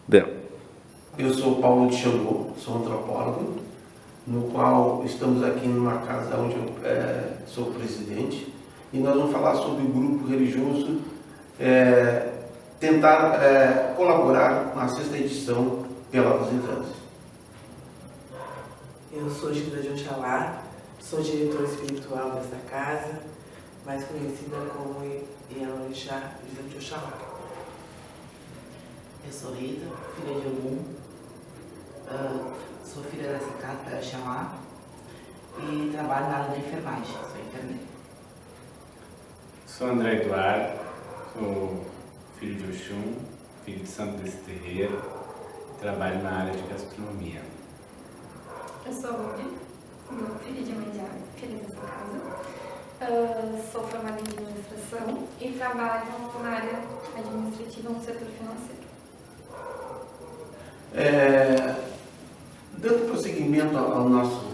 dela. Eu sou Paulo de Xangô, sou antropólogo, no qual estamos aqui numa casa onde eu sou presidente, e nós vamos falar sobre o grupo religioso, tentar colaborar com a 6ª edição Pelotas em Trânsito. Eu sou Gilda de Oxalá, sou diretora espiritual desta casa, mais conhecida como Iemanjá de Oxalá. Eu sou Rita, filha de Ogum, sou filha dessa casa para Oxalá e trabalho na área da enfermagem, sou enfermeira. Sou André Eduardo, sou filho de Oxum, filho de santo desse terreiro, trabalho na área de gastronomia. Eu sou Lúlia, filha de Iemanjá, filha dessa casa. Sou formada em administração e trabalho na área administrativa no setor financeiro. Dando prosseguimento ao nosso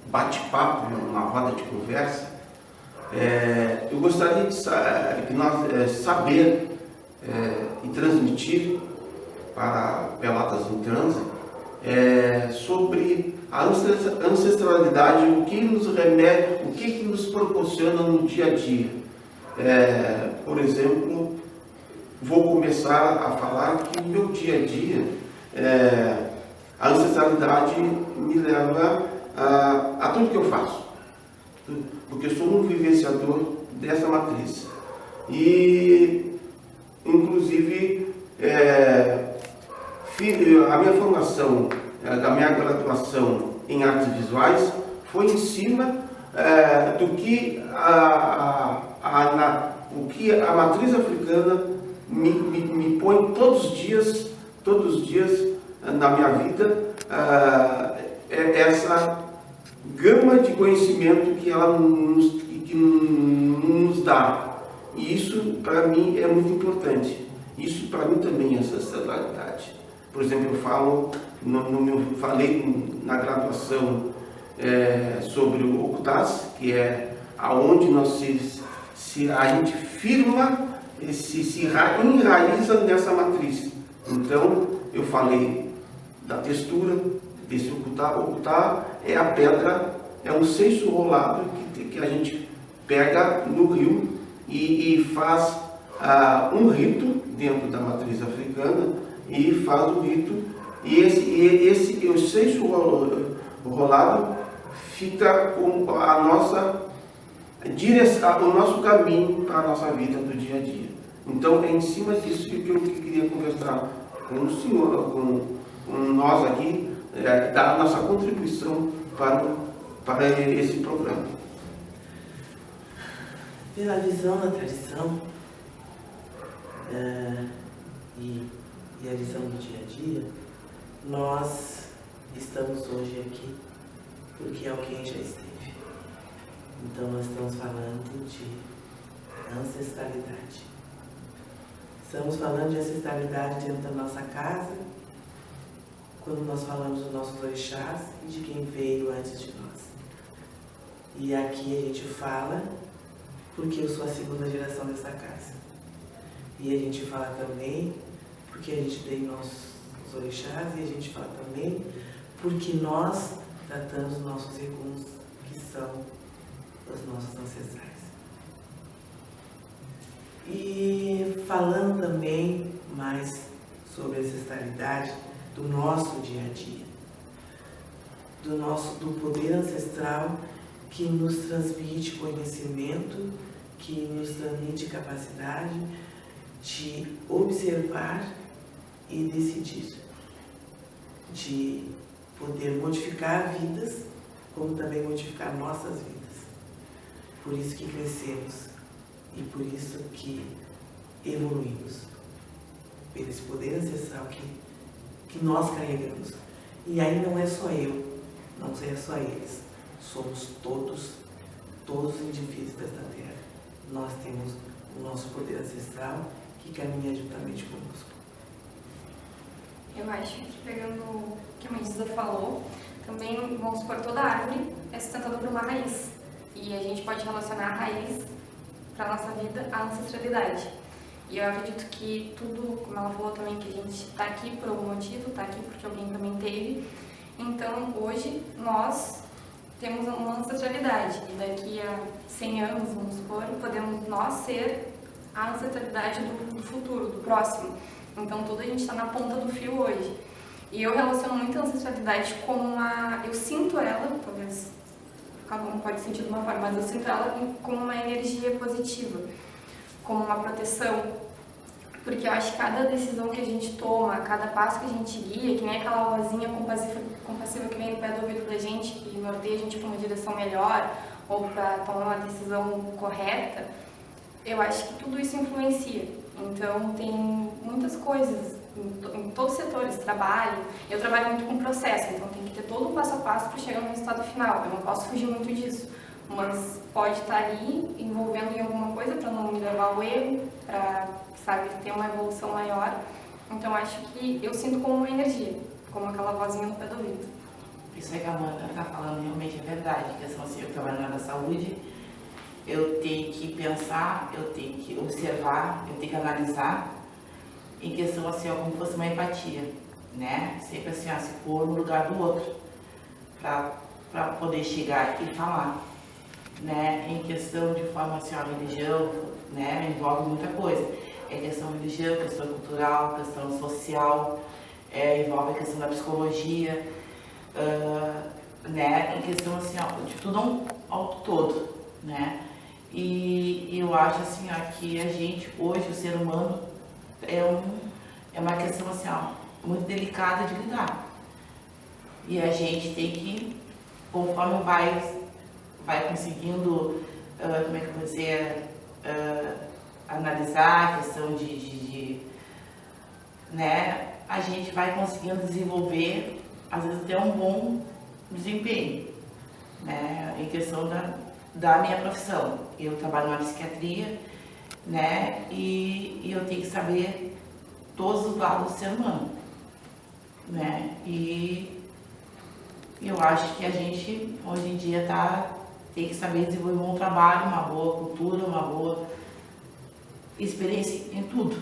bate-papo, uma roda de conversa, eu gostaria de saber e transmitir para Pelotas em Trânsito sobre a ancestralidade, o que nos remete, o que nos proporciona no dia a dia. Por exemplo, vou começar a falar que no meu dia a dia, a ancestralidade me leva a tudo que eu faço, porque eu sou um vivenciador dessa matriz. E, inclusive, a minha formação, da minha graduação em artes visuais, foi em cima do que o que a matriz africana me põe todos os dias na minha vida, essa gama de conhecimento que ela nos dá. E isso, para mim, é muito importante. Isso, para mim, também é ancestralidade. Por exemplo, eu falei na graduação sobre o Okutás, que é aonde a gente firma, se enraiza nessa matriz. Então, eu falei da textura desse Okutá. O Okutá é a pedra, é um seiço rolado que a gente pega no rio e faz um rito dentro da matriz africana, e faz o rito, e o seiço rolado fica com a nossa direção, o nosso caminho para a nossa vida do dia a dia. Então, é em cima disso que eu queria conversar com o senhor, com nós aqui, dar a nossa contribuição para esse programa. Pela visão da tradição e a visão do dia a dia, nós estamos hoje aqui porque alguém já esteve. Então nós estamos falando de ancestralidade. Estamos falando de ancestralidade dentro da nossa casa, quando nós falamos dos nossos orixás e de quem veio antes de nós. E aqui a gente fala porque eu sou a 2ª geração dessa casa. E a gente fala também porque a gente tem nossos orixás, e a gente fala também porque nós tratamos os nossos irmãos, que são os nossos ancestrais. E falando também mais sobre a ancestralidade do nosso dia a dia, do poder ancestral que nos transmite conhecimento, que nos transmite capacidade de observar e decidir, de poder modificar vidas, como também modificar nossas vidas. Por isso que crescemos e por isso que evoluímos, por esse poder ancestral que nós carregamos. E aí não é só eu, não é só eles, somos todos os indivíduos desta terra. Nós temos o nosso poder ancestral que caminha juntamente conosco. Eu acho que, pegando o que a Mandisa falou, também, vamos supor, toda árvore é sustentada por uma raiz. E a gente pode relacionar a raiz para a nossa vida à ancestralidade. E eu acredito que tudo, como ela falou também, que a gente está aqui por algum motivo, está aqui porque alguém também teve. Então, hoje, nós temos uma ancestralidade. E daqui a 100 anos, vamos supor, podemos nós ser a ancestralidade do futuro, do próximo. Então, tudo a gente está na ponta do fio hoje. E eu relaciono muito a ancestralidade como uma... Eu sinto ela, talvez cada um pode sentir de uma forma, mas eu sinto ela como uma energia positiva, como uma proteção. Porque eu acho que cada decisão que a gente toma, cada passo que a gente guia, que nem aquela vozinha compassiva que vem no pé do ouvido da gente, que norteia a gente para uma direção melhor, ou para tomar uma decisão correta, eu acho que tudo isso influencia. Então, tem muitas coisas em todos os setores, trabalho. Eu trabalho muito com processo, então tem que ter todo o passo a passo para chegar no resultado final. Eu não posso fugir muito disso, mas pode estar ali envolvendo em alguma coisa para não me levar ao erro, para, sabe, ter uma evolução maior. Então, acho que eu sinto como uma energia, como aquela vozinha no pé do ouvido. Isso aí que a Amanda está falando realmente é verdade. A questão assim, eu trabalho na área da saúde, eu tenho que pensar, eu tenho que observar, eu tenho que analisar, em questão assim, como fosse uma empatia, né? Sempre assim, se pôr no lugar do outro, para poder chegar e falar, né? Em questão de forma assim, a religião, né? Envolve muita coisa. É questão religião, questão cultural, questão social, envolve a questão da psicologia, né? Em questão assim, de tudo ao todo, né? E eu acho assim, que a gente, hoje, o ser humano, é uma questão assim, muito delicada de lidar. E a gente tem que, conforme vai conseguindo, como é que eu vou dizer, analisar a questão né, a gente vai conseguindo desenvolver, às vezes até um bom desempenho, né, em questão da minha profissão. Eu trabalho na psiquiatria, né, e eu tenho que saber todos os lados do ser humano, né, e eu acho que a gente hoje em dia tem que saber desenvolver um bom trabalho, uma boa cultura, uma boa experiência em tudo.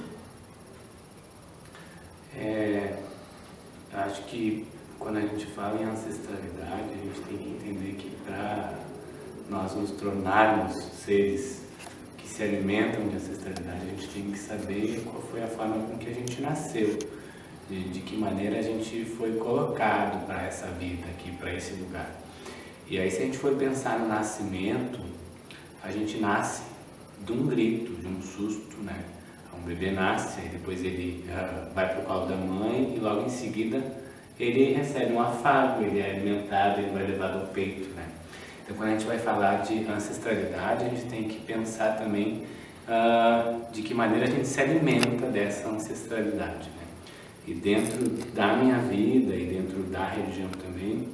Acho que quando a gente fala em ancestralidade, a gente tem que entender que para nós nos tornarmos seres que se alimentam de ancestralidade, a gente tem que saber qual foi a forma com que a gente nasceu, de que maneira a gente foi colocado para essa vida aqui, para esse lugar. E aí, se a gente for pensar no nascimento, a gente nasce de um grito, de um susto, né? Um bebê nasce, aí depois ele vai para o colo da mãe e logo em seguida ele recebe um afago, ele é alimentado, ele vai levado ao peito, né? Então, quando a gente vai falar de ancestralidade, a gente tem que pensar também de que maneira a gente se alimenta dessa ancestralidade, né? E dentro da minha vida e dentro da religião também,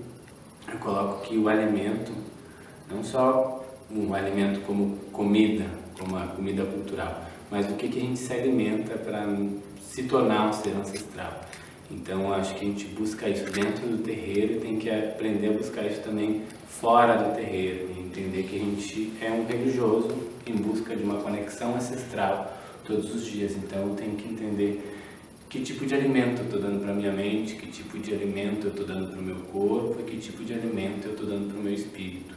eu coloco que o alimento, não só um alimento como comida, como a comida cultural, mas do que a gente se alimenta para se tornar um ser ancestral. Então, acho que a gente busca isso dentro do terreiro e tem que aprender a buscar isso também fora do terreiro e entender que a gente é um religioso em busca de uma conexão ancestral todos os dias. Então, eu tenho que entender que tipo de alimento eu estou dando para a minha mente, que tipo de alimento eu estou dando para o meu corpo e que tipo de alimento eu estou dando para o meu espírito.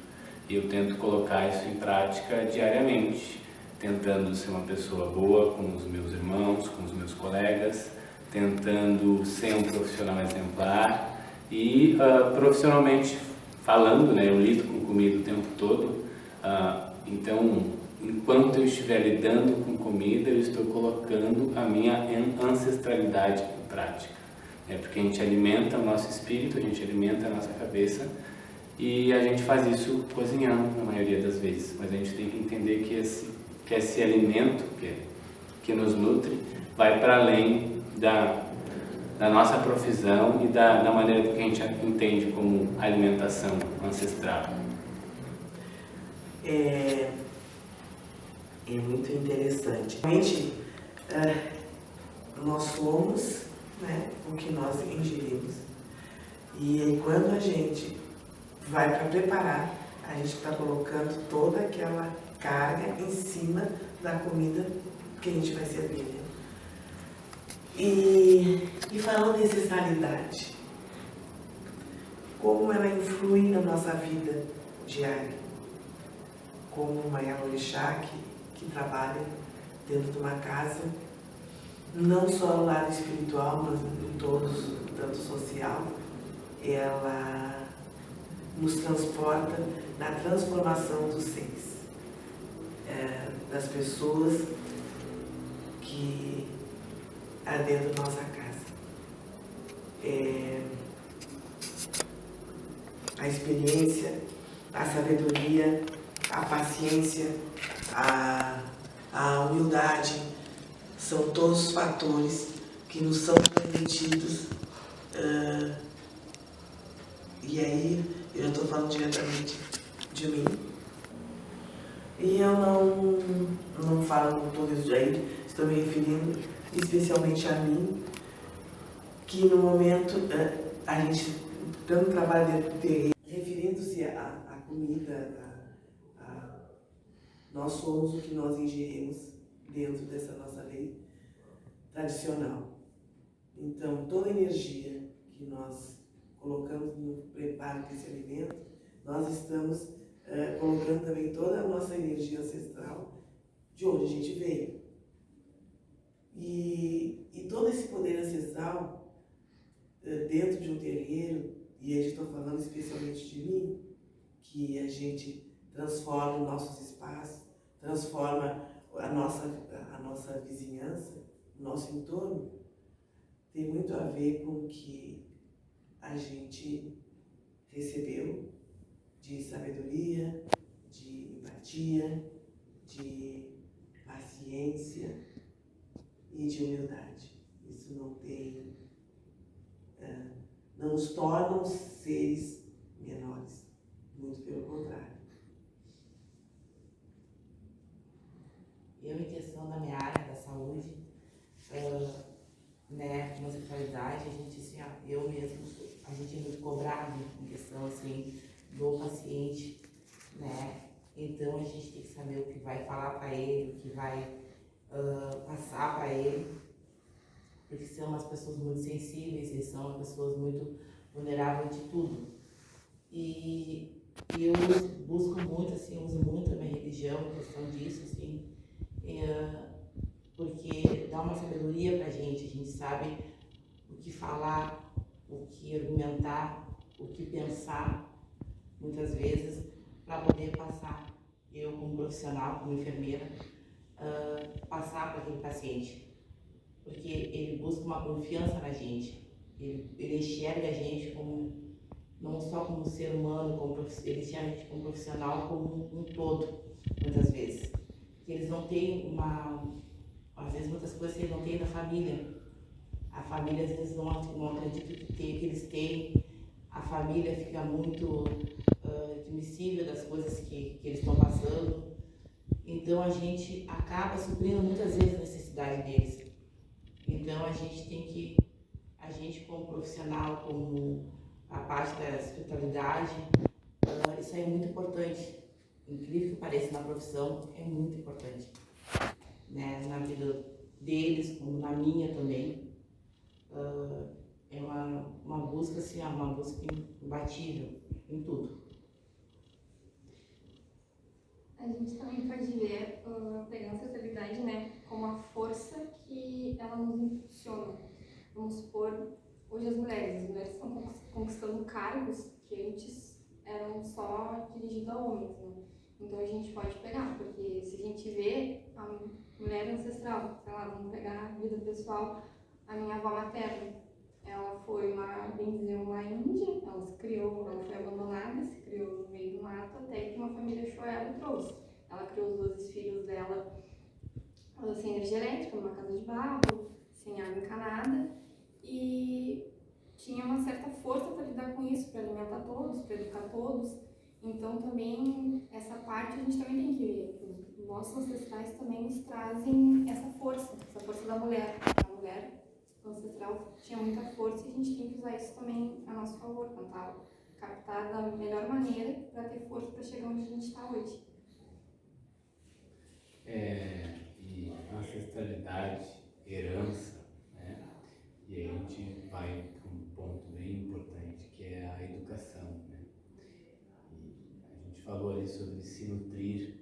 E eu tento colocar isso em prática diariamente, tentando ser uma pessoa boa com os meus irmãos, com os meus colegas, tentando ser um profissional exemplar e profissionalmente falando, né, eu lido com comida o tempo todo, então enquanto eu estiver lidando com comida, eu estou colocando a minha ancestralidade em prática, porque a gente alimenta o nosso espírito, a gente alimenta a nossa cabeça e a gente faz isso cozinhando na maioria das vezes, mas a gente tem que entender que esse alimento que nos nutre vai para além da nossa profissão e da maneira que a gente entende como alimentação ancestral. É muito interessante. Realmente, nós somos, né, o que nós ingerimos. E aí, quando a gente vai para preparar, a gente está colocando toda aquela carga em cima da comida que a gente vai servir, né? E falando em ancestralidade, como ela influi na nossa vida diária, como uma Orixá que trabalha dentro de uma casa, não só no lado espiritual, mas em todos, tanto social, ela nos transporta na transformação dos seres, das pessoas que há dentro da nossa casa. A experiência, a sabedoria, a paciência, a humildade, são todos os fatores que nos são permitidos. E aí, eu já estou falando diretamente de mim. E eu não falo com todos isso aí, estou me referindo especialmente a mim, que no momento a gente tanto trabalha dentro do terreno, referindo-se à comida, nós somos o que nós ingerimos dentro dessa nossa lei tradicional. Então, toda a energia que nós colocamos no preparo desse alimento, nós estamos colocando também toda a nossa energia ancestral de onde a gente veio. E todo esse poder ancestral dentro de um terreiro, e a gente está falando especialmente de mim, que a gente transforma os nossos espaços, transforma a nossa vizinhança, o nosso entorno, tem muito a ver com o que a gente recebeu de sabedoria, de empatia, de paciência e de humildade. Isso não nos torna seres menores, muito pelo contrário. Eu, em questão da minha área da saúde, com sexualidade, a gente, assim, eu mesmo, a gente é muito cobrado em questão, assim, do paciente, né? Então, a gente tem que saber o que vai falar para ele, o que vai passar para ele, porque são umas pessoas muito sensíveis, eles são pessoas muito vulneráveis de tudo. E eu busco muito, assim, uso muito a minha religião em questão disso, assim, porque dá uma sabedoria pra gente, a gente sabe o que falar, o que argumentar, o que pensar, muitas vezes, para poder passar, eu como profissional, como enfermeira, passar para aquele paciente, porque ele busca uma confiança na gente, ele enxerga a gente como, não só como ser humano, ele enxerga a gente como profissional, como um todo, muitas vezes. Que eles não têm às vezes muitas coisas que eles não têm da família. A família às vezes não acredita que eles têm. A família fica muito admissível das coisas que eles estão passando. Então a gente acaba suprindo muitas vezes a necessidade deles. Então a gente como profissional, como a parte da espiritualidade, isso aí é muito importante. Incrível que pareça, na profissão é muito importante, né? Na vida deles, como na minha também. É uma busca, assim, uma busca imbatível em tudo. A gente também pode ver, pegando a ancestralidade, né, como a força que ela nos impulsiona. Vamos supor, hoje as mulheres estão conquistando cargos que antes eram só dirigidos a homens, né? Então a gente pode pegar, porque se a gente vê a mulher ancestral, sei lá, vamos pegar a vida pessoal, a minha avó materna, ela foi bem dizer, uma índia, ela foi abandonada, se criou no meio do mato, até que uma família achou ela e trouxe. Ela criou os 12 filhos dela sem energia elétrica, numa casa de barro, sem água encanada, e tinha uma certa força para lidar com isso, para alimentar todos, para educar todos. Então também, essa parte a gente também tem que ver. Os nossos ancestrais também nos trazem essa força da mulher. A mulher ancestral tinha muita força e a gente tem que usar isso também a nosso favor, tentar captar da melhor maneira para ter força para chegar onde a gente está hoje. E que ancestralidade, herança, né? E aí a gente vai para um ponto bem importante, que é a educação, né? E a gente falou ali sobre se nutrir.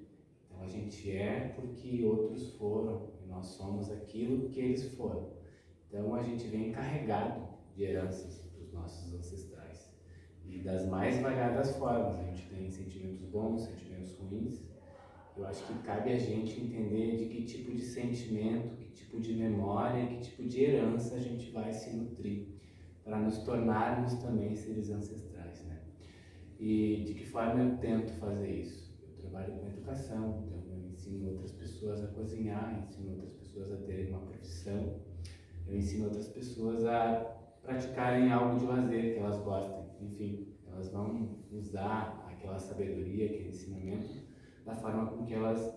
Então a gente é porque outros foram e nós somos aquilo que eles foram. Então a gente vem carregado de heranças dos nossos ancestrais e das mais variadas formas. A gente tem sentimentos bons, sentimentos ruins. Eu acho que cabe a gente entender de que tipo de sentimento, que tipo de memória, que tipo de herança a gente vai se nutrir para nos tornarmos também seres ancestrais, né? E de que forma eu tento fazer isso? Eu trabalho com educação, então eu ensino outras pessoas a cozinhar, ensino outras pessoas a terem uma profissão, eu ensino outras pessoas a praticarem algo de lazer que elas gostem. Enfim, elas vão usar aquela sabedoria, aquele ensinamento da forma com que elas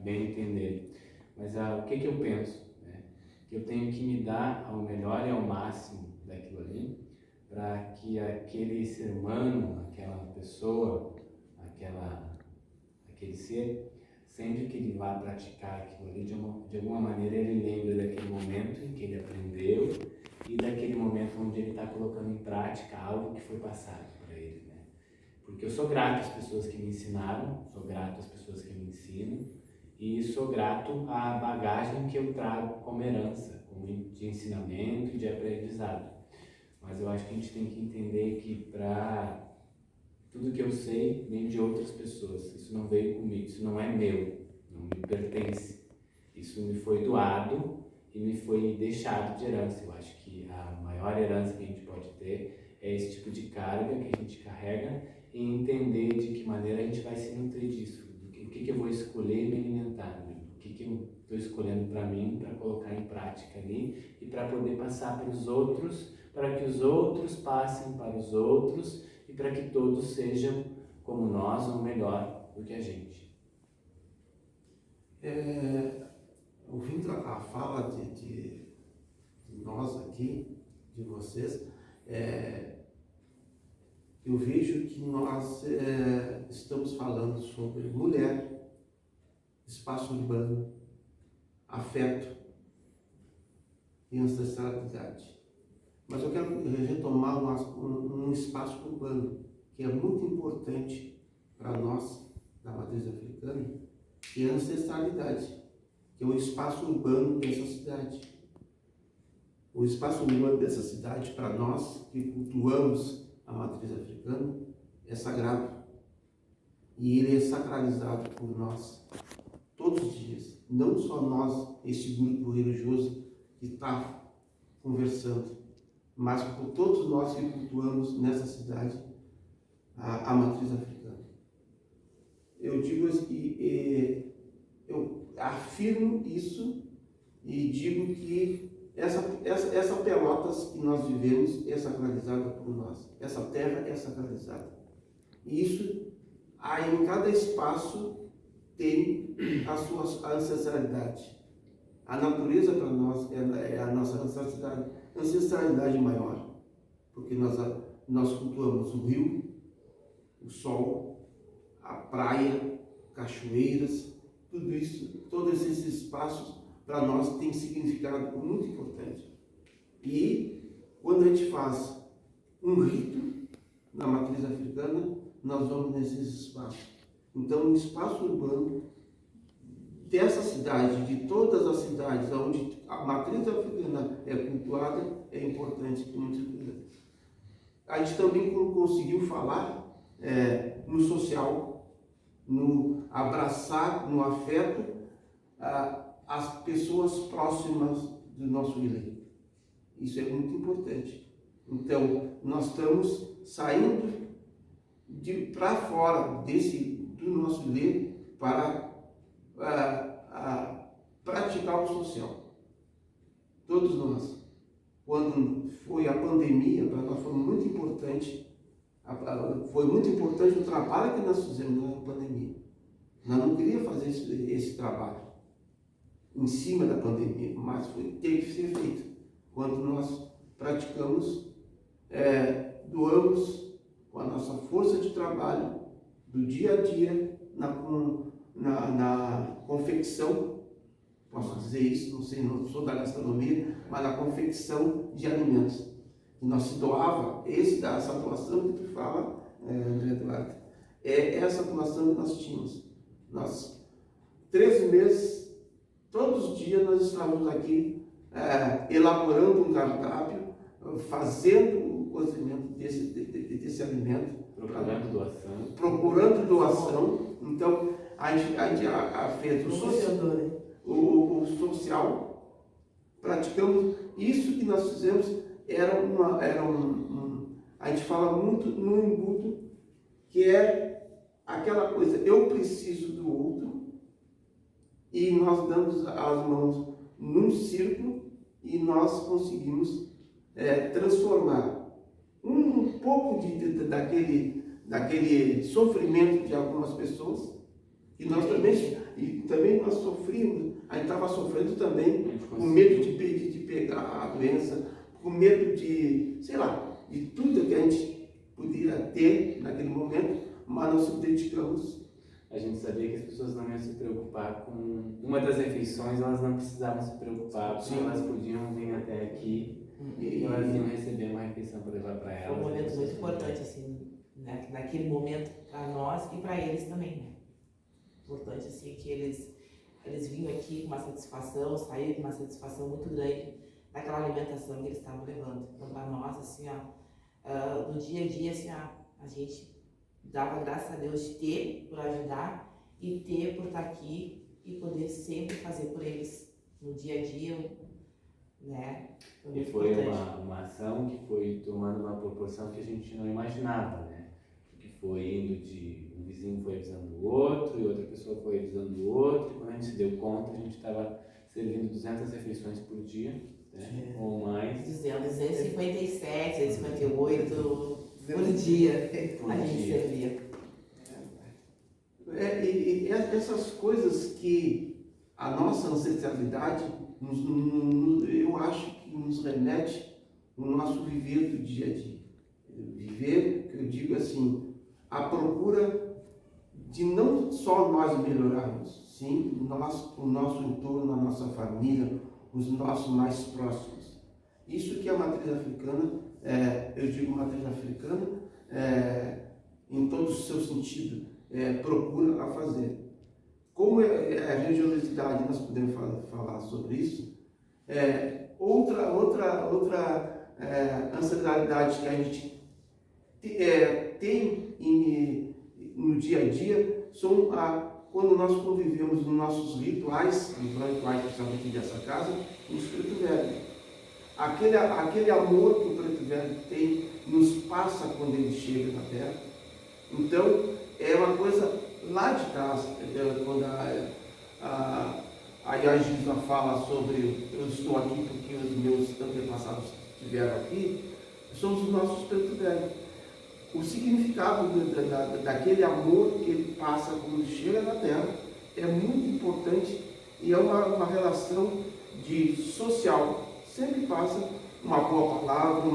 bem entenderem. Mas o que eu penso? Né? Que eu tenho que me dar ao melhor e ao máximo daquilo ali, para que aquele ser humano, aquela pessoa, aquele ser, sempre que ele vá praticar aquilo ali, de alguma maneira ele lembra daquele momento em que ele aprendeu e daquele momento onde ele está colocando em prática algo que foi passado para ele, né? Porque eu sou grato às pessoas que me ensinaram, sou grato às pessoas que me ensinam e sou grato à bagagem que eu trago como herança, como de ensinamento e de aprendizado. Mas eu acho que a gente tem que entender que para tudo que eu sei vem de outras pessoas. Isso não veio comigo, isso não é meu, não me pertence. Isso me foi doado e me foi deixado de herança. Eu acho que a maior herança que a gente pode ter é esse tipo de carga que a gente carrega e entender de que maneira a gente vai se nutrir disso. O que eu vou escolher me alimentar, né? O que eu estou escolhendo para mim, para colocar em prática ali e para poder passar para os outros, para que os outros passem para os outros e para que todos sejam como nós ou melhor do que a gente. Ouvindo a fala de nós aqui, de vocês, eu vejo que nós estamos falando sobre mulher, espaço urbano, afeto e ancestralidade. Mas eu quero retomar um espaço urbano que é muito importante para nós, da matriz africana, que é a ancestralidade, que é o espaço urbano dessa cidade. O espaço urbano dessa cidade, para nós que cultuamos a matriz africana, é sagrado. E ele é sacralizado por nós todos os dias. Não só nós, este grupo religioso que está conversando, mas por todos nós que cultuamos nessa cidade a matriz africana. Eu digo que eu afirmo isso e digo que essa Pelotas que nós vivemos é sacralizada por nós. Essa terra é sacralizada. E isso, aí em cada espaço tem a sua ancestralidade. A natureza para nós é a nossa ancestralidade maior, porque nós cultuamos o rio, o sol, a praia, cachoeiras, tudo isso, todos esses espaços para nós tem significado muito importante. E quando a gente faz um rito na matriz africana, nós vamos nesses espaços. Então, o espaço urbano dessa cidade, de todas as cidades onde a matriz africana é cultuada, é importante e muito importante. A gente também conseguiu falar no social, no abraçar, no afeto, as pessoas próximas do nosso ilê. Isso é muito importante. Então, nós estamos saindo para fora do nosso ilê para praticar o social. Todos nós. Quando foi a pandemia, para nós foi muito importante. Foi muito importante o trabalho que nós fizemos na pandemia. Nós não queríamos fazer esse trabalho em cima da pandemia, mas teve que ser feito. Quando nós praticamos, doamos com a nossa força de trabalho do dia a dia na confecção posso dizer isso, não sei, não sou da gastronomia, mas na confecção de alimentos. E nós se doava, essa doação que tu fala, André Eduardo, é essa doação que nós tínhamos. Nós, 13 meses, todos os dias nós estávamos aqui elaborando um cardápio, fazendo o cozimento desse alimento. Procurando doação. Então, a gente fez o social, praticamos isso que nós fizemos, a gente fala muito no embudo, que é aquela coisa, eu preciso do outro, e nós damos as mãos num círculo e nós conseguimos transformar um pouco daquele sofrimento de algumas pessoas, que nós também nós sofríamos, a gente estava sofrendo também, com medo de pegar a doença, com medo de, sei lá, de tudo que a gente podia ter naquele momento, mas nós nos dedicamos. A gente sabia que as pessoas não iam se preocupar com uma das refeições, elas não precisavam se preocupar, porque elas podiam vir até aqui e elas iam receber uma refeição para levar para elas. Foi um momento muito importante, assim, né? Naquele momento para nós e para eles também, né? Importante, assim, que eles vinham aqui com uma satisfação, saíram com uma satisfação muito grande daquela alimentação que eles estavam levando. Então, para nós, assim, ó, no dia a dia, assim, ó, a gente dava graças a Deus de ter por ajudar e ter por estar aqui e poder sempre fazer por eles no dia a dia, né? E foi uma ação que foi tomando uma proporção que a gente não imaginava, né? Que foi indo de um vizinho foi avisando o outro e outra pessoa foi avisando o outro, e quando a gente se deu conta, a gente estava servindo 200 refeições por dia, né? Ou mais. 257, 258 por dia a gente servia. E essas coisas que a nossa ancestralidade, eu acho que nos remete no nosso viver do dia a dia. Viver, que eu digo assim, a procura de não só nós melhorarmos, sim, o nosso entorno, a nossa família, os nossos mais próximos. Isso que a matriz africana, eu digo matriz africana, em todo o seu sentido, procura a fazer. Como a religiosidade, nós podemos falar sobre isso, outra ancestralidade que a gente tem no dia a dia são quando nós convivemos nos nossos rituais principalmente aqui dessa casa, nos preto velho. Aquele amor que o preto velho tem nos passa quando ele chega na terra. Então, é uma coisa lá de trás, quando a Yagisa fala sobre eu estou aqui porque os meus antepassados estiveram aqui, somos os nossos preto velho. O significado daquele amor que ele passa quando chega na terra é muito importante e é uma relação de social. Sempre passa uma boa palavra,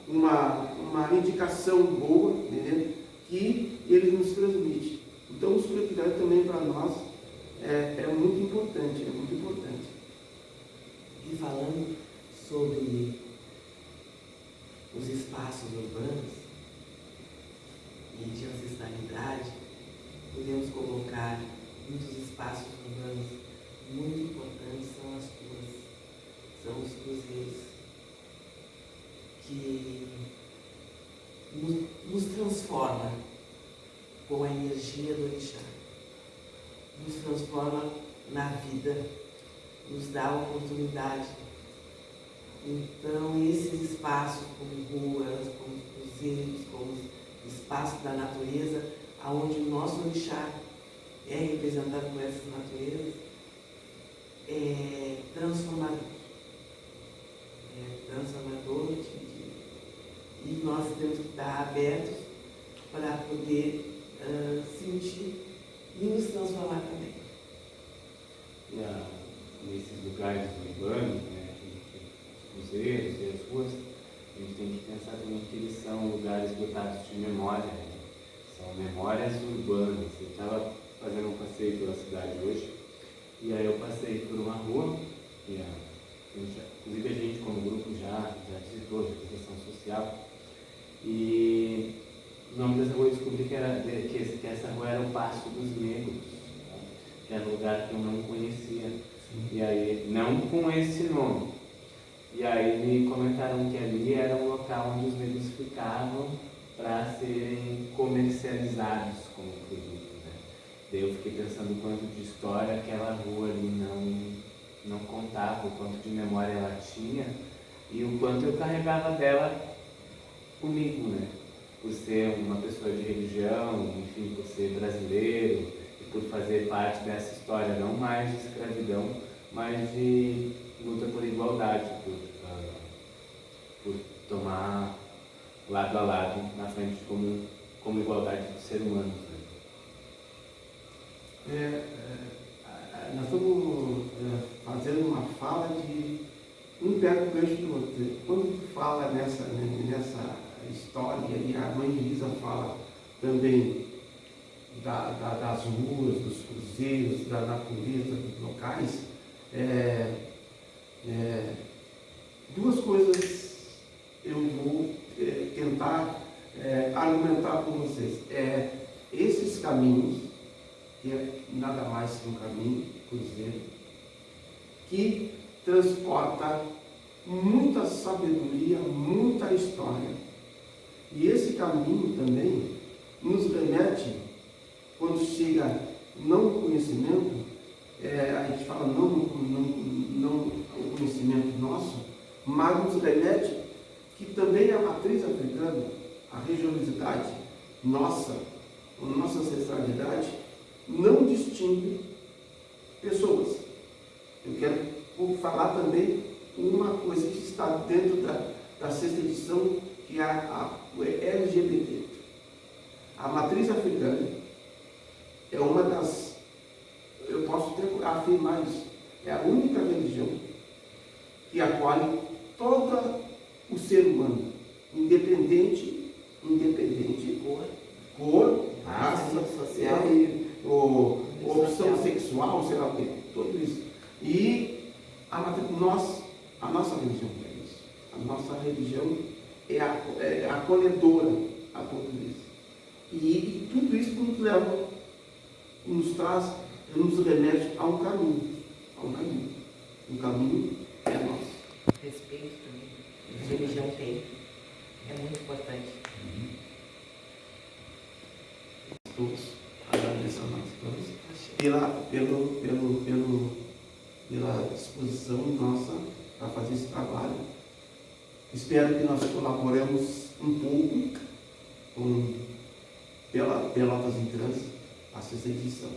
uma indicação boa, entendeu? Que ele nos transmite. Então, o espiritual também para nós é muito importante, E falando sobre os espaços urbanos e de ancestralidade, podemos colocar muitos espaços urbanos muito importantes, são os cruzeiros, que nos transforma com a energia do orixá, nos transforma na vida, nos dá a oportunidade. Então, esses espaços como ruas, como cruzeiros, como espaços da natureza, onde o nosso orixá é representado por essas naturezas, é transformador. E nós temos que estar abertos para poder sentir e nos transformar também. Nesses lugares urbanos, né, os cruzeiros e as ruas, a gente tem que pensar também que eles são lugares dotados de memória, né? São memórias urbanas. Eu estava fazendo um passeio pela cidade hoje E aí eu passei por uma rua, inclusive a gente como grupo já visitou, já fez ação social, e o nome dessa rua eu descobri que essa rua era o Passo dos Negros, tá? Que era um lugar que eu não conhecia. Sim. E aí, não com esse nome. E aí me comentaram que ali era um local onde os negros ficavam para serem comercializados como produto, né? Daí eu fiquei pensando o quanto de história aquela rua ali não contava, o quanto de memória ela tinha e o quanto eu carregava dela comigo, né? Por ser uma pessoa de religião, enfim, por ser brasileiro e por fazer parte dessa história, não mais de escravidão, mas de luta por igualdade, por tomar lado a lado na frente como igualdade de ser humano. Nós estamos fazendo uma fala de um pega o gancho do outro. Quando tu fala nessa história, e a mãe Elisa fala também das ruas, dos cruzeiros, da natureza, dos locais, duas coisas eu vou tentar argumentar com vocês. Esses caminhos, que é nada mais que um caminho, cruzeiro, que transporta muita sabedoria, muita história. E esse caminho também nos remete, quando chega não o conhecimento, a gente fala não o conhecimento nosso, mas nos remete que também a matriz africana, a religiosidade nossa, a nossa ancestralidade, não distingue pessoas. Eu quero falar também uma coisa que está dentro da sexta edição, que é o LGBT. A matriz africana é uma das, eu posso até afirmar isso, é a única religião que acolhe todo o ser humano, independente cor, raça, social, opção sexual, sei lá o quê, tudo isso. E a nossa religião é isso. A nossa religião é acolhedora a tudo isso. E tudo isso nos leva, nos remete a um caminho. O caminho é nosso. Respeito também. A religião tem. É muito importante. Todos, agradeço a nós todos pela disposição nossa para fazer esse trabalho. Espero que nós colaboremos um pouco com Pelotas em Trânsito, a sexta edição.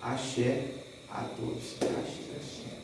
Axé a todos. Axé.